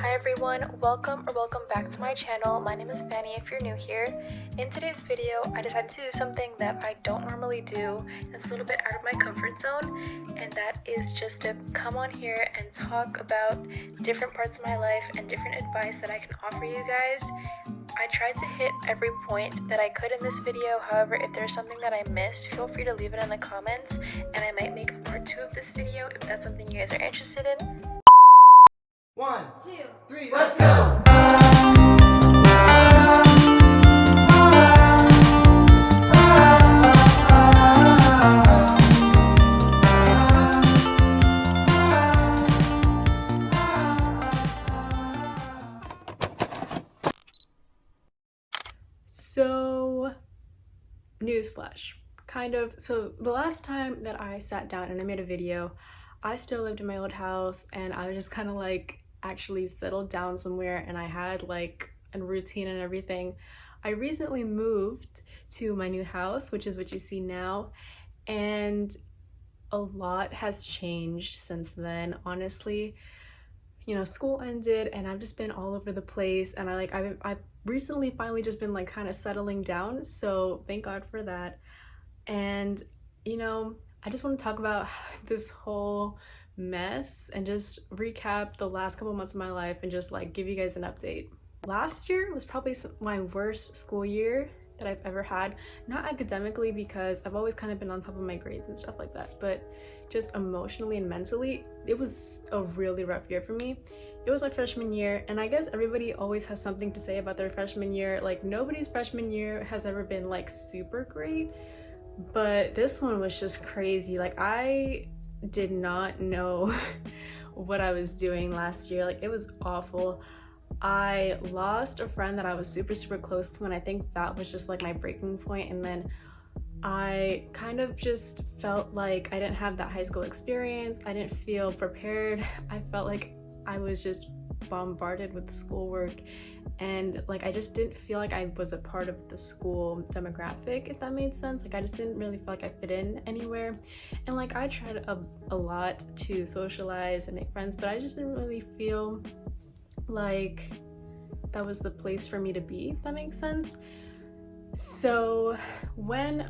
Hi everyone, welcome back to my channel. My name is Fanny if you're new here. In today's video, I decided to do something that I don't normally do. It's a little bit out of my comfort zone, and that is just to come on here and talk about different parts of my life and different advice that I can offer you guys. I tried to hit every point that I could in this video. However, if there's something that I missed, feel free to leave it in the comments and I might make a part 2 of this video if that's something you guys are interested in. 1, 2, 3, let's go! So, newsflash. So the last time that I sat down and I made a video, I still lived in my old house and I was just kind of like actually settled down somewhere and I had like a routine and everything. I recently moved to my new house, which is what you see now, and a lot has changed since then, honestly. You know, school ended and I've just been all over the place, and I've recently finally just been like kind of settling down, so thank God for that. And you know, I just want to talk about this whole mess and just recap the last couple months of my life and just like give you guys an update. Last year was probably my worst school year that I've ever had. Not academically, because I've always kind of been on top of my grades and stuff like that, but just emotionally and mentally, it was a really rough year for me. It was my freshman year, and I guess everybody always has something to say about their freshman year. Like, nobody's freshman year has ever been like super great, but this one was just crazy. Like, I did not know what I was doing last year. Like, it was awful. I lost a friend that I was super close to, and I think that was just like my breaking point. And then I kind of just felt like I didn't have that high school experience. I didn't feel prepared. I felt like I was just bombarded with schoolwork, and like I just didn't feel like I was a part of the school demographic, if that made sense. Like, I just didn't really feel like I fit in anywhere, and like I tried a lot to socialize and make friends, but I just didn't really feel like that was the place for me to be, if that makes sense. So when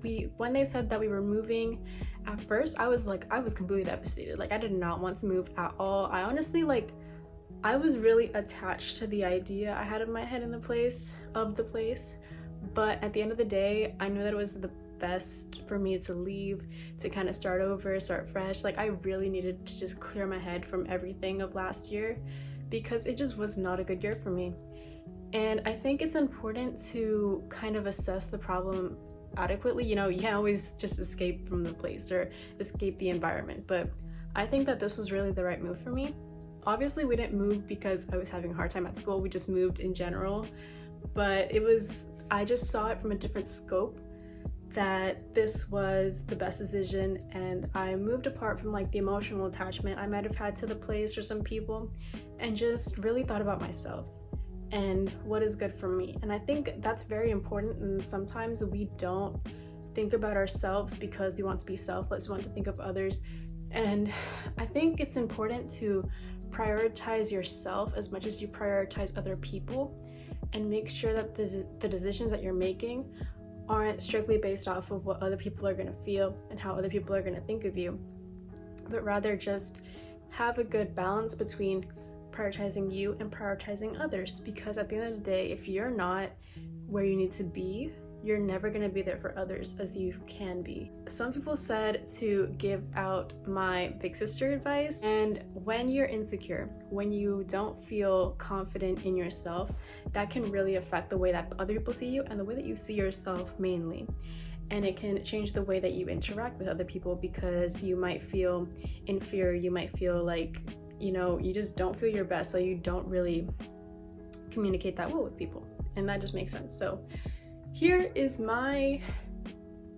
they said that we were moving, at first I was completely devastated. Like, I did not want to move at all. I honestly, like, I was really attached to the idea I had in my head of the place, but at the end of the day, I knew that it was the best for me to leave, to kind of start over, start fresh. Like, I really needed to just clear my head from everything of last year, because it just was not a good year for me. And I think it's important to kind of assess the problem adequately. You know, you can't always just escape from the place or escape the environment, but I think that this was really the right move for me. Obviously, we didn't move because I was having a hard time at school. We just moved in general, but I just saw it from a different scope, that this was the best decision, and I moved apart from like the emotional attachment I might have had to the place or some people, and just really thought about myself and what is good for me. And I think that's very important, and sometimes we don't think about ourselves because we want to be selfless, we want to think of others. And I think it's important to prioritize yourself as much as you prioritize other people, and make sure that the decisions that you're making aren't strictly based off of what other people are going to feel and how other people are going to think of you, but rather just have a good balance between prioritizing you and prioritizing others. Because at the end of the day, if you're not where you need to be, you're never going to be there for others as you can be. Some people said to give out my big sister advice, and when you're insecure, when you don't feel confident in yourself, that can really affect the way that other people see you and the way that you see yourself mainly. And it can change the way that you interact with other people, because you might feel inferior, you might feel like, you know, you just don't feel your best, so you don't really communicate that well with people, and that just makes sense. So here is my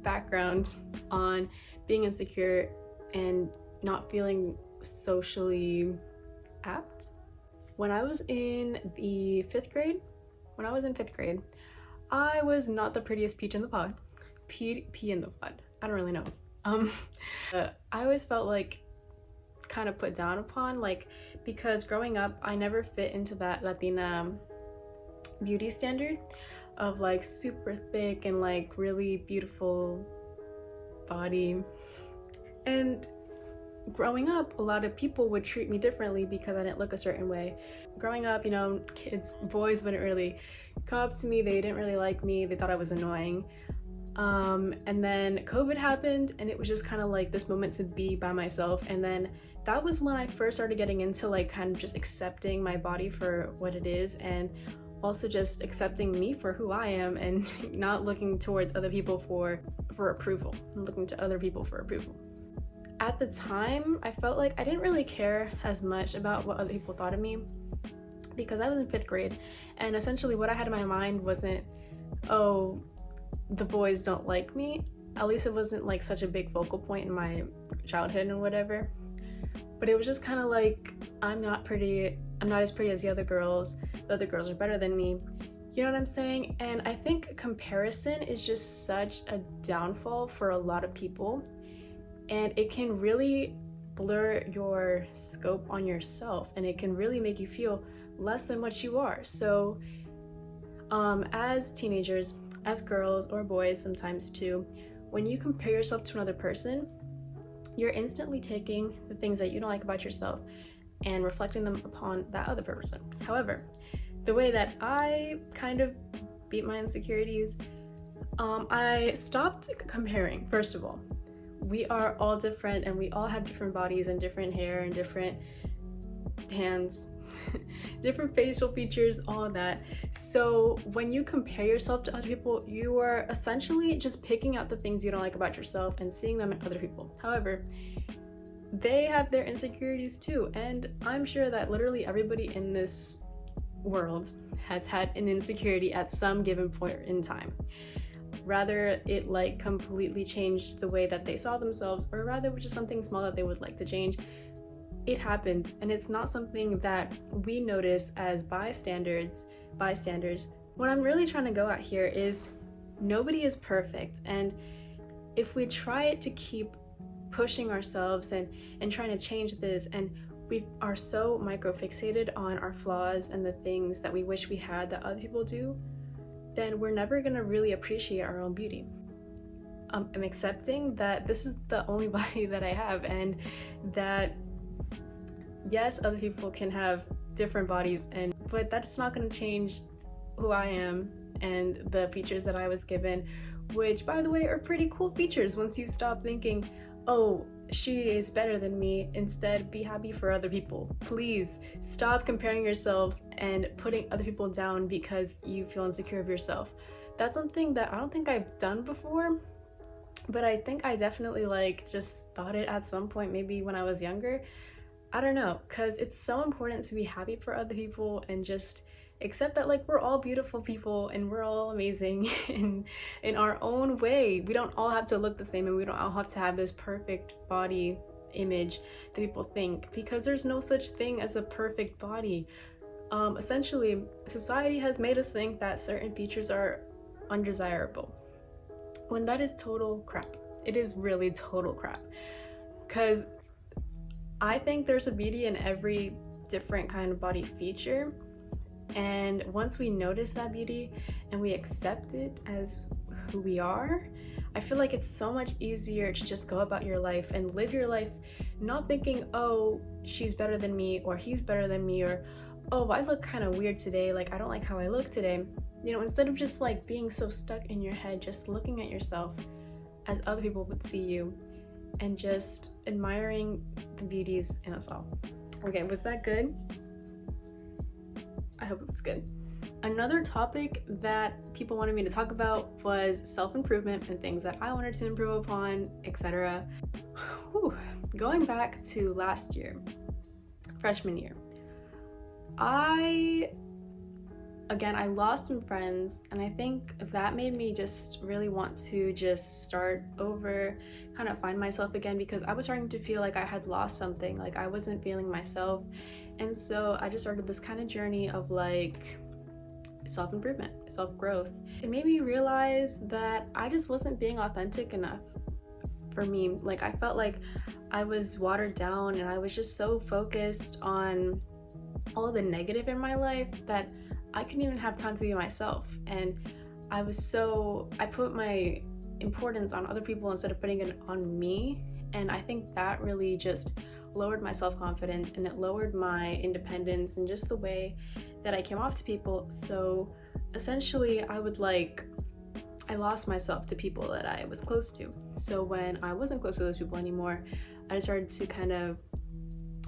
background on being insecure and not feeling socially apt. When I was in fifth grade, I was not the prettiest peach in the pod. Pea in the pod. I don't really know. I always felt like kind of put down upon, like, because growing up I never fit into that Latina beauty standard of like super thick and like really beautiful body. And growing up, a lot of people would treat me differently because I didn't look a certain way. Growing up, you know, boys wouldn't really come up to me, they didn't really like me, they thought I was annoying. And then COVID happened, and it was just kind of like this moment to be by myself. And then that was when I first started getting into like kind of just accepting my body for what it is, and also just accepting me for who I am, and not looking towards other people for approval, looking to other people for approval. At the time, I felt like I didn't really care as much about what other people thought of me because I was in 5th grade, and essentially what I had in my mind wasn't, oh, the boys don't like me. At least it wasn't like such a big focal point in my childhood and whatever. But it was just kind of like, I'm not as pretty as the other girls are better than me. You know what I'm saying? And I think comparison is just such a downfall for a lot of people, and it can really blur your scope on yourself, and it can really make you feel less than what you are. So as teenagers, as girls or boys sometimes too, when you compare yourself to another person, you're instantly taking the things that you don't like about yourself and reflecting them upon that other person. However, the way that I kind of beat my insecurities, I stopped comparing. First of all, we are all different, and we all have different bodies and different hair and different hands, different facial features, all that. So when you compare yourself to other people, you are essentially just picking out the things you don't like about yourself and seeing them in other people. However, they have their insecurities too, and I'm sure that literally everybody in this world has had an insecurity at some given point in time. Rather it like completely changed the way that they saw themselves, or rather which is something small that they would like to change. It happens, and it's not something that we notice as bystanders. What I'm really trying to go at here is nobody is perfect, and if we try to keep pushing ourselves and trying to change this, and we are so micro-fixated on our flaws and the things that we wish we had that other people do, then we're never gonna really appreciate our own beauty. I'm accepting that this is the only body that I have, and that yes, other people can have different bodies, but that's not gonna change who I am and the features that I was given, which by the way are pretty cool features once you stop thinking, oh, she is better than me. Instead, be happy for other people. Please stop comparing yourself and putting other people down because you feel insecure of yourself. That's something that I don't think I've done before, but I think I definitely like just thought it at some point, maybe when I was younger. I don't know, because it's so important to be happy for other people and just accept that like we're all beautiful people and we're all amazing in our own way. We don't all have to look the same, and we don't all have to have this perfect body image that people think, because there's no such thing as a perfect body. Essentially, society has made us think that certain features are undesirable, when that is total crap. It is really total crap, because I think there's a beauty in every different kind of body feature. And once we notice that beauty and we accept it as who we are, I feel like it's so much easier to just go about your life and live your life not thinking, oh, she's better than me, or he's better than me, or oh, I look kind of weird today, like I don't like how I look today. You know, instead of just like being so stuck in your head, just looking at yourself as other people would see you and just admiring the beauties in us all. Okay, was that good? I hope it was good. Another topic that people wanted me to talk about was self-improvement and things that I wanted to improve upon, etc. Going back to last year, freshman year, I lost some friends, and I think that made me just really want to just start over, kind of find myself again, because I was starting to feel like I had lost something, like I wasn't feeling myself. And so I just started this kind of journey of like self-improvement, self-growth. It made me realize that I just wasn't being authentic enough for me. Like I felt like I was watered down and I was just so focused on all the negative in my life that I couldn't even have time to be myself. And I put my importance on other people instead of putting it on me. And I think that really just lowered my self-confidence, and it lowered my independence and just the way that I came off to people. So essentially I lost myself to people that I was close to. So when I wasn't close to those people anymore, I started to kind of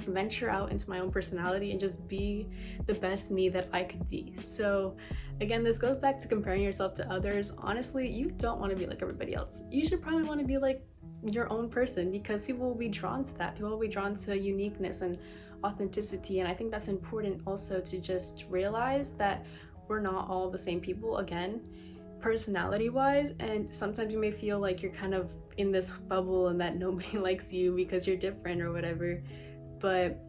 venture out into my own personality and just be the best me that I could be. So again, this goes back to comparing yourself to others. Honestly, you don't want to be like everybody else. You should probably want to be like your own person, because people will be drawn to that. People will be drawn to uniqueness and authenticity. And I think that's important also, to just realize that we're not all the same people, again, personality wise. And sometimes you may feel like you're kind of in this bubble and that nobody likes you because you're different or whatever. But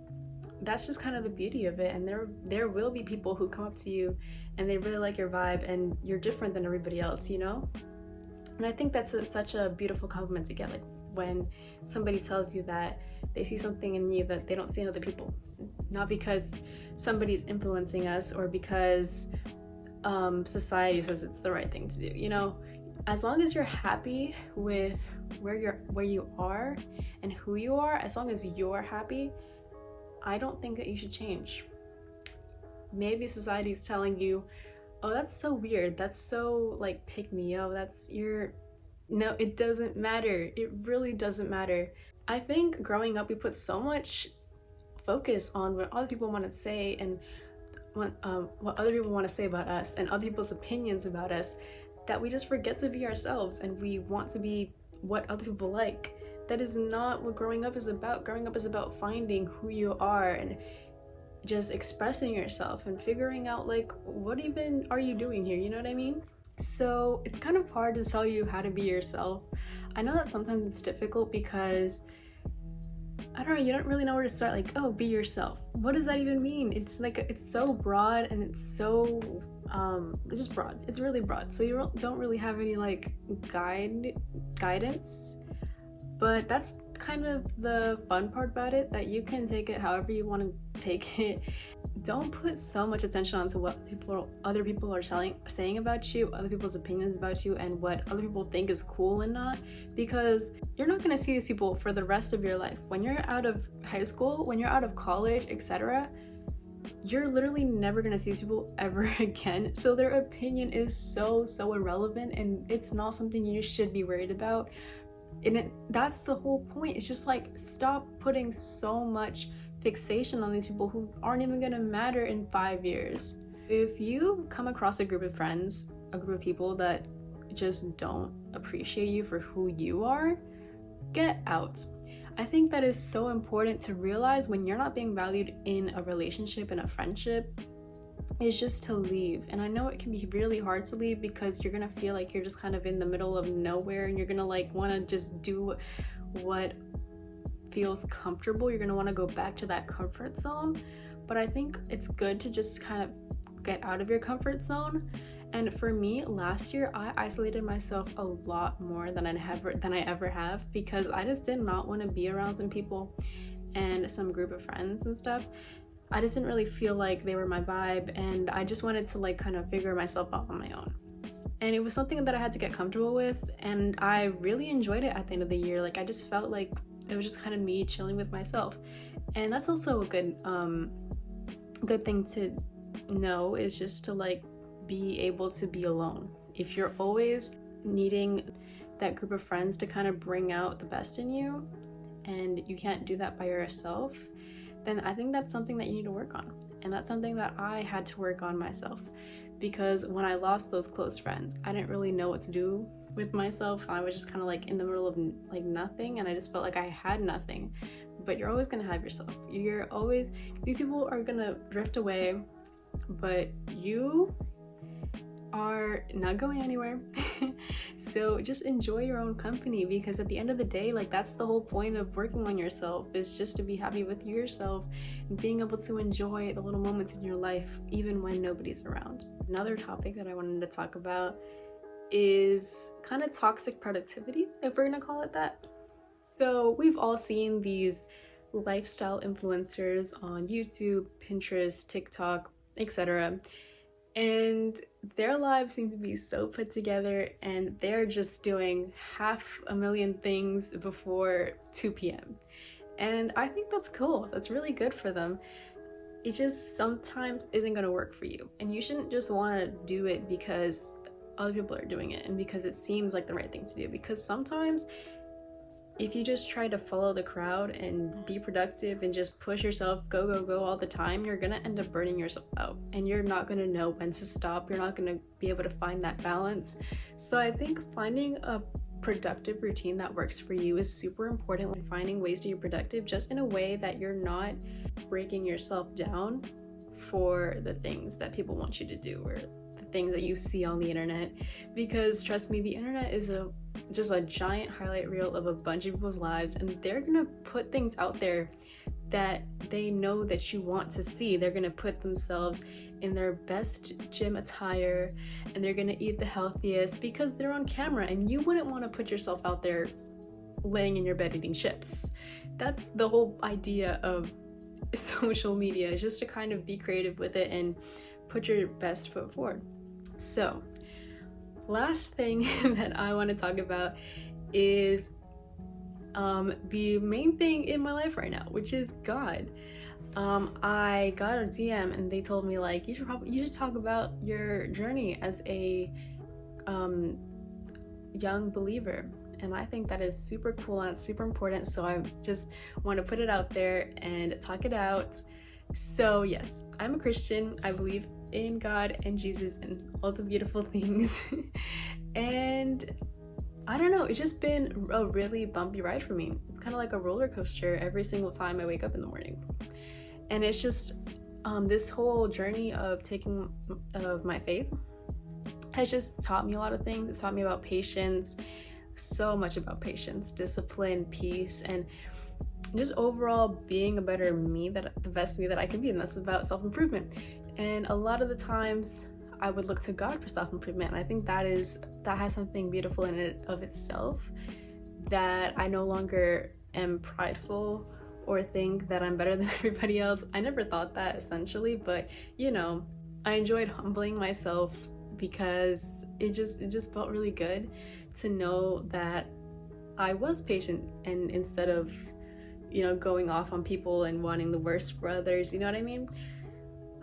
that's just kind of the beauty of it. And there will be people who come up to you and they really like your vibe, and you're different than everybody else, you know? And I think that's such a beautiful compliment to get, like when somebody tells you that they see something in you that they don't see in other people. Not because somebody's influencing us or because society says it's the right thing to do, you know? As long as you're happy with where you are and who you are, as long as you're happy, I don't think that you should change. Maybe society's telling you, oh, that's so weird, that's so like pick me, oh, no, it doesn't matter. It really doesn't matter. I think growing up, we put so much focus on what other people want to say and what other people want to say about us and other people's opinions about us, that we just forget to be ourselves, and we want to be what other people like. That is not what growing up is about. Growing up is about finding who you are and just expressing yourself and figuring out, like, what even are you doing here, you know what I mean? So it's kind of hard to tell you how to be yourself. I know that sometimes it's difficult because, I don't know, you don't really know where to start. Like, oh, be yourself. What does that even mean? It's like, it's so broad, and it's so, it's just broad. It's really broad. So you don't really have any like guidance, but that's kind of the fun part about it, that you can take it however you want to take it. Don't put so much attention onto what other people are saying about you, other people's opinions about you, and what other people think is cool and not, because you're not going to see these people for the rest of your life. When you're out of high school, when you're out of college, etc., you're literally never going to see these people ever again. So their opinion is so irrelevant, and it's not something you should be worried about. And that's the whole point. It's just like, stop putting so much fixation on these people who aren't even gonna matter in 5 years. If you come across a group of friends, a group of people that just don't appreciate you for who you are, get out. I think that is so important to realize when you're not being valued in a relationship, in a friendship, is just to leave. And I know it can be really hard to leave because you're gonna feel like you're just kind of in the middle of nowhere, and you're gonna like want to just do what feels comfortable. You're gonna want to go back to that comfort zone. But I think it's good to just kind of get out of your comfort zone. And for me, last year I isolated myself a lot more than I ever have, because I just did not want to be around some people and some group of friends and stuff. I just didn't really feel like they were my vibe, and I just wanted to like kind of figure myself out on my own. And it was something that I had to get comfortable with, and I really enjoyed it at the end of the year. Like, I just felt like it was just kind of me chilling with myself. And that's also a good thing to know, is just to like be able to be alone. If you're always needing that group of friends to kind of bring out the best in you, and you can't do that by yourself, then I think that's something that you need to work on. And that's something that I had to work on myself, because when I lost those close friends, I didn't really know what to do with myself. I was just kind of like in the middle of like nothing, and I just felt like I had nothing. But you're always gonna have yourself. These people are gonna drift away, but you are not going anywhere. So just enjoy your own company, because at the end of the day, like, that's the whole point of working on yourself, is just to be happy with yourself and being able to enjoy the little moments in your life even when nobody's around. Another topic that I wanted to talk about is kind of toxic productivity, if we're gonna call it that. So we've all seen these lifestyle influencers on YouTube, Pinterest, TikTok, etc. And their lives seem to be so put together, and they're just doing 500,000 things before 2 p.m. And I think that's cool. That's really good for them. It just sometimes isn't going to work for you. And you shouldn't just want to do it because other people are doing it and because it seems like the right thing to do. Because sometimes if you just try to follow the crowd and be productive and just push yourself, go all the time, you're gonna end up burning yourself out, and you're not gonna know when to stop. You're not gonna be able to find that balance. So I think finding a productive routine that works for you is super important, when finding ways to be productive just in a way that you're not breaking yourself down for the things that people want you to do or the things that you see on the internet. Because trust me, the internet is just a giant highlight reel of a bunch of people's lives, and they're gonna put things out there that they know that you want to see. They're gonna put themselves in their best gym attire, and they're gonna eat the healthiest because they're on camera, and you wouldn't want to put yourself out there laying in your bed eating chips. That's the whole idea of social media, is just to kind of be creative with it and put your best foot forward. So last thing that I want to talk about is the main thing in my life right now, which is God. I got a DM and they told me, like, you should talk about your journey as a young believer. And I think that is super cool and it's super important. So I just want to put it out there and talk it out. So yes, I'm a Christian. I believe in God and Jesus and all the beautiful things. And I don't know, it's just been a really bumpy ride for me. It's kind of like a roller coaster every single time I wake up in the morning. And it's just this whole journey of taking of my faith has just taught me a lot of things. It's taught me about patience, so much about patience, discipline, peace, and just overall being a better me, the best me that I can be. And that's about self-improvement. And a lot of the times I would look to God for self-improvement. And I think that has something beautiful in it of itself, that I no longer am prideful or think that I'm better than everybody else. I never thought that, essentially, but you know, I enjoyed humbling myself because it just felt really good to know that I was patient, and instead of, you know, going off on people and wanting the worst for others, you know what I mean?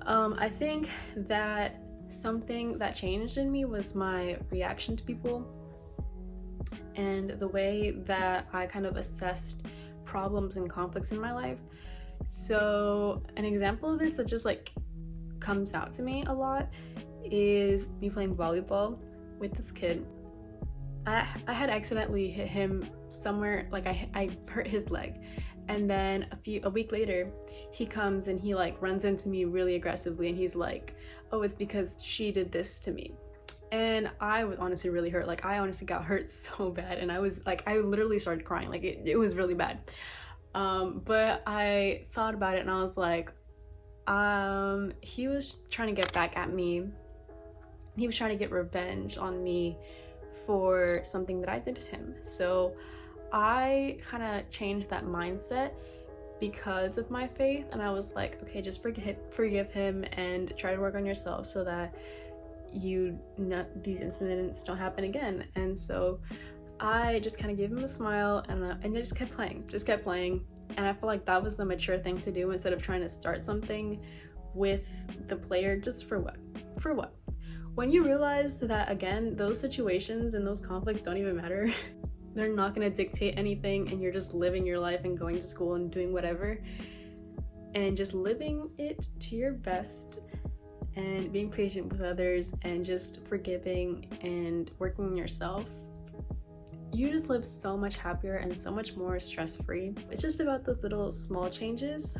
I think that something that changed in me was my reaction to people and the way that I kind of assessed problems and conflicts in my life. So an example of this that just like comes out to me a lot is me playing volleyball with this kid. I had accidentally hit him somewhere, like I hurt his leg, and then a week later he comes and he like runs into me really aggressively, and he's like, oh, it's because she did this to me. And I was honestly really hurt. Like, I honestly got hurt so bad, and I was like, I literally started crying. Like, it was really bad. But I thought about it and I was like, he was trying to get back at me. He was trying to get revenge on me for something that I did to him. So I kind of changed that mindset because of my faith, and I was like, okay, just forgive him and try to work on yourself so that these incidents don't happen again. And so I just kind of gave him a smile, and I just kept playing. And I feel like that was the mature thing to do, instead of trying to start something with the player just for what? When you realize that, again, those situations and those conflicts don't even matter. They're not going to dictate anything, and you're just living your life and going to school and doing whatever and just living it to your best and being patient with others and just forgiving and working on yourself. You just live so much happier and so much more stress-free. It's just about those little small changes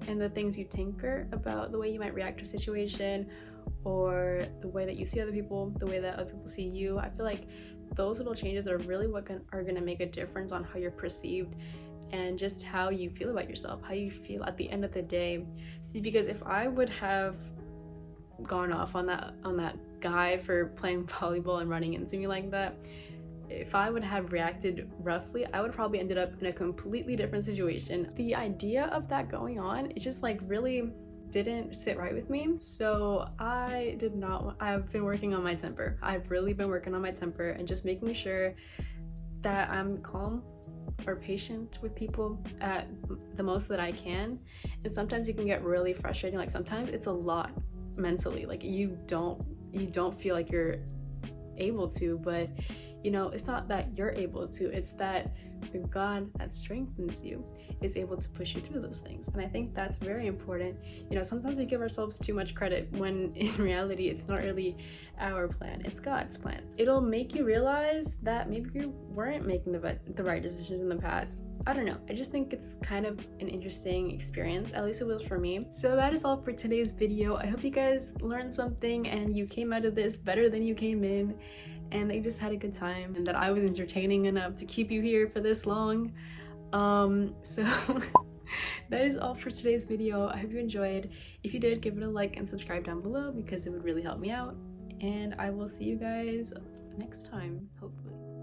and the things you tinker about, the way you might react to a situation or the way that you see other people, the way that other people see you. I feel like those little changes are really what are going to make a difference on how you're perceived and just how you feel about yourself, how you feel at the end of the day. See, because if I would have gone off on that guy for playing volleyball and running into me like that, if I would have reacted roughly, I would probably ended up in a completely different situation. The idea of that going on, it just like really didn't sit right with me. So I've been working on my temper. I've really been working on my temper and just making sure that I'm calm or patient with people at the most that I can. And sometimes it can get really frustrating. Like sometimes it's a lot mentally, like you don't feel like you're able to, but you know, it's not that you're able to, it's that the God that strengthens you is able to push you through those things. And I think that's very important. You know, sometimes we give ourselves too much credit when in reality it's not really our plan, it's God's plan. It'll make you realize that maybe you weren't making the right decisions in the past. I don't know, I just think it's kind of an interesting experience, at least it was for me. So that is all for today's video. I hope you guys learned something and you came out of this better than you came in, and that you just had a good time, and that I was entertaining enough to keep you here for this long. So that is all for today's video. I hope you enjoyed. If you did, give it a like and subscribe down below because it would really help me out, and I will see you guys next time, hopefully.